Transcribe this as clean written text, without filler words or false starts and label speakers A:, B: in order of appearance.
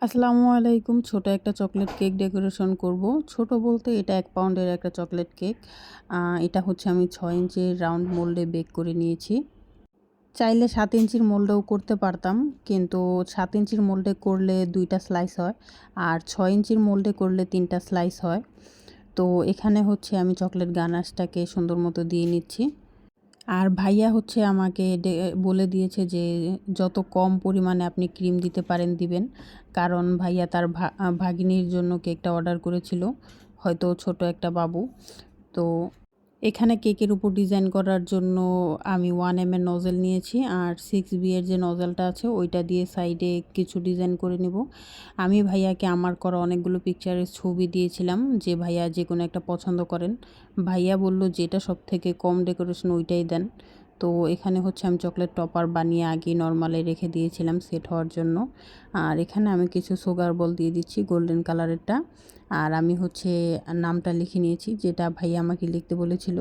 A: আসসালামু আলাইকুম। ছোট একটা চকলেট কেক ডেকোরেশন করব। ছোট বলতে এটা ১ পাউন্ডের একটা চকলেট কেক। এটা হচ্ছে আমি ৬ ইঞ্চির রাউন্ড মোল্ডে বেক করে নিয়েছি। চাইলে ৭ ইঞ্চির মোল্ডেও করতে পারতাম, কিন্তু ৭ ইঞ্চির মোল্ডে করলে ২ টা স্লাইস হয়, আর ৬ ইঞ্চির মোল্ডে করলে ৩ টা স্লাইস হয়। তো এখানে হচ্ছে আমি চকলেট গানাশটাকে সুন্দর মতো দিয়ে নিচ্ছি। আর ভাইয়া হচ্ছে আমাকে বলে দিয়েছে যে যত কম পরিমাণে আপনি ক্রিম দিতে পারেন দিবেন। কারণ ভাইয়া তার ভাগিনীর জন্য কেকটা অর্ডার করেছিল, হয়তো ছোট একটা বাবু। তো এখানে কেকের উপর ডিজাইন করার জন্য আমি 1 এর নজেল নিয়েছি, আর 6B এর যে নজেলটা আছে ওইটা দিয়ে সাইডে কিছু ডিজাইন করে নিব। আমি ভাইয়াকে আমার করা অনেকগুলো পিকচারের ছবি দিয়েছিলাম যে ভাইয়া যে কোনো একটা পছন্দ করেন। ভাইয়া বলল যেটা সবথেকে কম ডেকোরেশন ওইটাই দেন। তো এখানে হচ্ছে আমি চকলেট টপার বানিয়ে আগে নরমালে রেখে দিয়েছিলাম সেট হওয়ার জন্য। আর এখানে আমি কিছু সুগার বল দিয়ে দিচ্ছি গোল্ডেন কালারেরটা। আর আমি হচ্ছে নামটা লিখে নিয়েছি যেটা ভাইয়া আমাকে লিখতে বলেছিল।